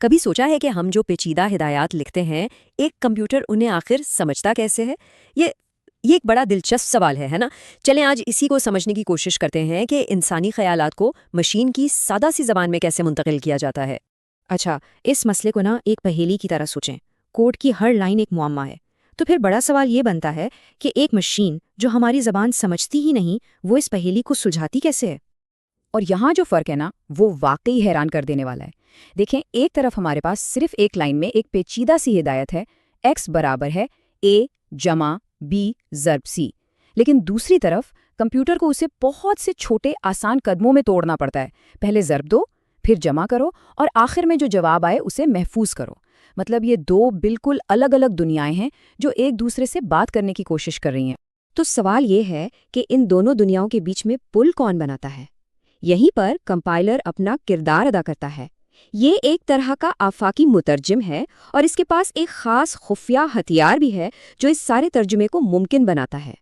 کبھی سوچا ہے کہ ہم جو پیچیدہ ہدایات لکھتے ہیں ایک کمپیوٹر انہیں آخر سمجھتا کیسے ہے؟ یہ یہ ایک بڑا دلچسپ سوال ہے نا؟ چلیں آج اسی کو سمجھنے کی کوشش کرتے ہیں کہ انسانی خیالات کو مشین کی سادہ سی زبان میں کیسے منتقل کیا جاتا ہے۔ اچھا، اس مسئلے کو ایک پہیلی کی طرح سوچیں۔ کوڈ کی ہر لائن ایک معمہ ہے، تو پھر بڑا سوال یہ بنتا ہے کہ ایک مشین جو ہماری زبان سمجھتی ہی نہیں، وہ اس پہیلی کو سلجھاتی کیسے ہے؟ اور یہاں جو فرق ہے وہ واقعی حیران کر دینے والا ہے۔ دیکھیں، ایک طرف ہمارے پاس صرف ایک لائن میں ایک پیچیدہ سی ہدایت ہے، x برابر ہے a جمع b ضرب c، لیکن دوسری طرف کمپیوٹر کو اسے بہت سے چھوٹے آسان قدموں میں توڑنا پڑتا ہے۔ پہلے ضرب دو، پھر جمع کرو، اور آخر میں جو جواب آئے اسے محفوظ کرو۔ مطلب یہ دو بالکل الگ الگ دنیایں ہیں جو ایک دوسرے سے بات کرنے کی کوشش کر رہی ہیں۔ تو سوال یہ ہے کہ ان دونوں دنیاؤں کے بیچ میں پل کون بناتا ہے؟ یہیں پر کمپائلر اپنا کردار ادا کرتا ہے۔ یہ ایک طرح کا آفاقی مترجم ہے، اور اس کے پاس ایک خاص خفیہ ہتھیار بھی ہے جو اس سارے ترجمے کو ممکن بناتا ہے۔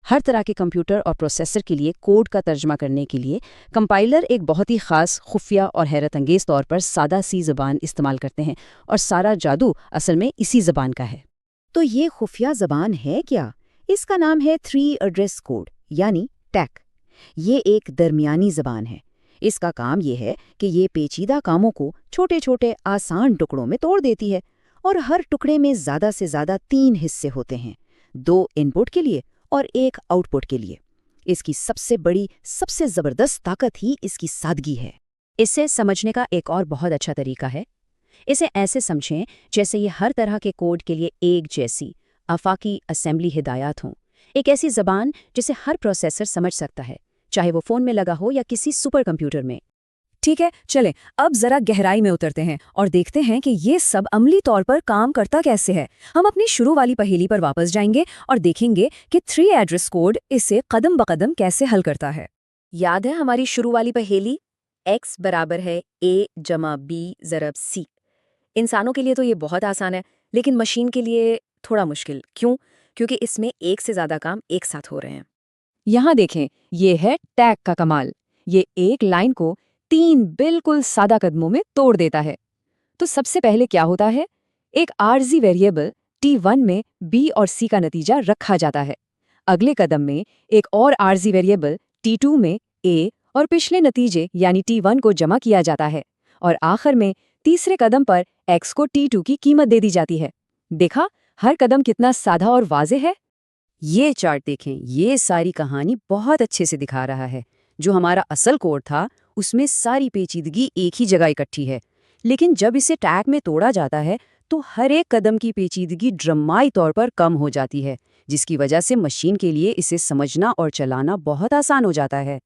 ہر طرح کے کمپیوٹر اور پروسیسر کے لیے کوڈ کا ترجمہ کرنے کے لیے کمپائلر ایک بہت ہی خاص، خفیہ اور حیرت انگیز طور پر سادہ سی زبان استعمال کرتے ہیں، اور سارا جادو اصل میں اسی زبان کا ہے۔ تو یہ خفیہ زبان ہے کیا؟ اس کا نام ہے 3 ایڈریس کوڈ، یعنی ٹیک۔ یہ ایک درمیانی زبان ہے۔ اس کا کام یہ ہے کہ یہ پیچیدہ کاموں کو چھوٹے چھوٹے آسان ٹکڑوں میں توڑ دیتی ہے، اور ہر ٹکڑے میں زیادہ سے زیادہ 3 حصے ہوتے ہیں، 2 ان پٹ کے لیے اور 1 آؤٹ پٹ کے لیے۔ اس کی سب سے بڑی، سب سے زبردست طاقت ہی اس کی سادگی ہے۔ اسے سمجھنے کا ایک اور بہت اچھا طریقہ ہے۔ اسے ایسے سمجھیں جیسے یہ ہر طرح کے کوڈ کے لیے ایک جیسی آفاقی اسمبلی ہدایات ہوں، ایک ایسی زبان جسے ہر پروسیسر سمجھ سکتا ہے، چاہے وہ فون میں لگا ہو یا کسی سپر کمپیوٹر میں۔ ٹھیک ہے، چلیں اب ذرا گہرائی میں اترتے ہیں اور دیکھتے ہیں کہ یہ سب عملی طور پر کام کرتا کیسے ہے۔ ہم اپنی شروع والی پہیلی پر واپس جائیں گے اور دیکھیں گے کہ 3 ایڈریس کوڈ اسے قدم بقدم کیسے حل کرتا ہے۔ یاد ہے ہماری شروع والی پہیلی؟ x برابر ہے a جمع b ضرب c۔ انسانوں کے لیے تو یہ بہت آسان ہے، لیکن مشین کے لیے تھوڑا مشکل۔ کیوں؟ کیونکہ اس میں ایک سے زیادہ کام ایک ساتھ ہو رہے ہیں۔ یہاں دیکھیں، یہ ہے ٹیگ کا کمال۔ یہ ایک لائن کو 3 بالکل سادہ قدموں میں توڑ دیتا ہے۔ تو سب سے پہلے کیا ہوتا ہے؟ ایک عارضی ویریبل T1 میں B اور C کا نتیجہ رکھا جاتا ہے۔ اگلے قدم میں ایک اور عارضی ویریبل T2 میں A اور پچھلے نتیجے یعنی T1 کو جمع کیا جاتا ہے، اور آخر میں تیسرے قدم پر X کو T2 کی قیمت دے دی جاتی ہے۔ دیکھا ہر قدم کتنا سادہ اور واضح ہے؟ یہ چارٹ دیکھیں، یہ ساری کہانی بہت اچھے سے دکھا رہا ہے۔ جو ہمارا اصل کوڈ تھا اس میں ساری پیچیدگی ایک ہی جگہ اکٹھی ہے، لیکن جب اسے ٹیگ میں توڑا جاتا ہے تو ہر ایک قدم کی پیچیدگی ڈرامائی طور پر کم ہو جاتی ہے، جس کی وجہ سے مشین کے لیے اسے سمجھنا اور چلانا بہت آسان ہو جاتا ہے۔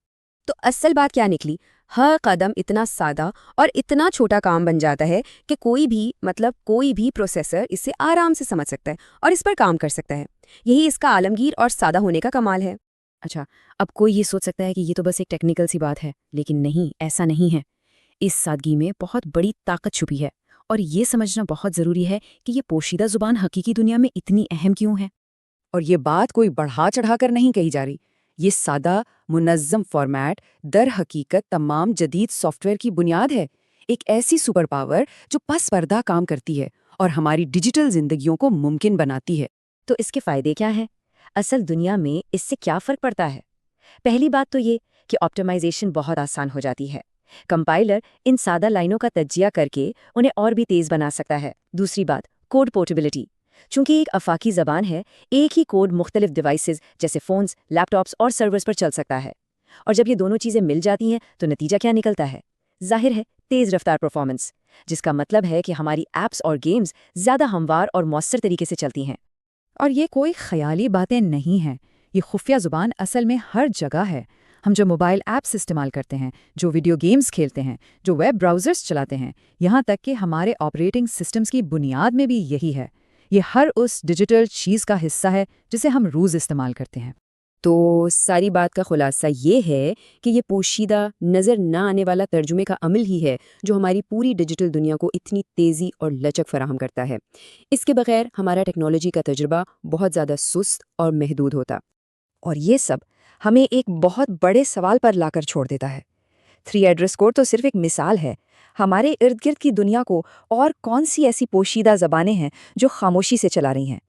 تو اصل بات کیا نکلی؟ ہر قدم اتنا سادہ اور اتنا چھوٹا کام بن جاتا ہے کہ کوئی بھی پروسیسر اسے آرام سے سمجھ سکتا ہے اور اس پر کام کر سکتا ہے۔ یہی اس کا عالمگیر اور سادہ ہونے کا کمال ہے۔ اچھا، اب کوئی یہ سوچ سکتا ہے کہ یہ تو بس ایک ٹیکنیکل سی بات ہے، لیکن نہیں، ایسا نہیں ہے۔ اس سادگی میں بہت بڑی طاقت چھپی ہے، اور یہ سمجھنا بہت ضروری ہے کہ یہ پوشیدہ زبان حقیقی دنیا میں اتنی اہم کیوں ہے۔ اور یہ بات کوئی بڑھا چڑھا کر نہیں کہی جا رہی۔ یہ سادہ، منظم فارمیٹ در حقیقت تمام جدید سافٹ ویئر کی بنیاد ہے، ایک ایسی سپر پاور جو پس پردہ کام کرتی ہے اور ہماری ڈیجیٹل زندگیوں کو ممکن بناتی ہے۔ تو اس کے فائدے کیا ہیں؟ اصل دنیا میں اس سے کیا فرق پڑتا ہے؟ پہلی بات تو یہ کہ آپٹیمائزیشن بہت آسان ہو جاتی ہے۔ کمپائلر ان سادہ لائنوں کا تجزیہ کر کے انہیں اور بھی تیز بنا سکتا ہے۔ دوسری بات، کوڈ پورٹیبلٹی۔ چونکہ ایک آفاقی زبان ہے، ایک ہی کوڈ مختلف ڈیوائسز جیسے فونز، لیپ ٹاپس اور سرورز پر چل سکتا ہے، اور جب یہ دونوں چیزیں مل جاتی ہیں تو نتیجہ کیا نکلتا ہے؟ ظاہر ہے، تیز رفتار پرفارمنس، جس کا مطلب ہے کہ ہماری ایپس اور گیمز زیادہ ہموار اور مؤثر طریقے سے چلتی ہیں۔ اور یہ کوئی خیالی باتیں نہیں ہیں، یہ خفیہ زبان اصل میں ہر جگہ ہے۔ ہم جو موبائل ایپس استعمال کرتے ہیں، جو ویڈیو گیمز کھیلتے ہیں، جو ویب براؤزرز چلاتے ہیں، یہاں تک کہ ہمارے آپریٹنگ سسٹمز کی بنیاد میں بھی یہی ہے۔ یہ ہر اس ڈیجیٹل چیز کا حصہ ہے جسے ہم روز استعمال کرتے ہیں۔ تو ساری بات کا خلاصہ یہ ہے کہ یہ پوشیدہ، نظر نہ آنے والا ترجمے کا عمل ہی ہے جو ہماری پوری ڈیجیٹل دنیا کو اتنی تیزی اور لچک فراہم کرتا ہے۔ اس کے بغیر ہمارا ٹیکنالوجی کا تجربہ بہت زیادہ سست اور محدود ہوتا۔ اور یہ سب ہمیں ایک بہت بڑے سوال پر لا کر چھوڑ دیتا ہے۔ 3 ایڈریس کوڈ تو صرف ایک مثال ہے. ہمارے ارد گرد کی دنیا کو اور کون سی ایسی پوشیدہ زبانیں ہیں جو خاموشی سے چلا رہی ہیں؟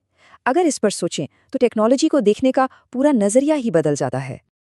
اگر اس پر سوچیں تو ٹیکنالوجی کو دیکھنے کا پورا نظریہ ہی بدل جاتا ہے.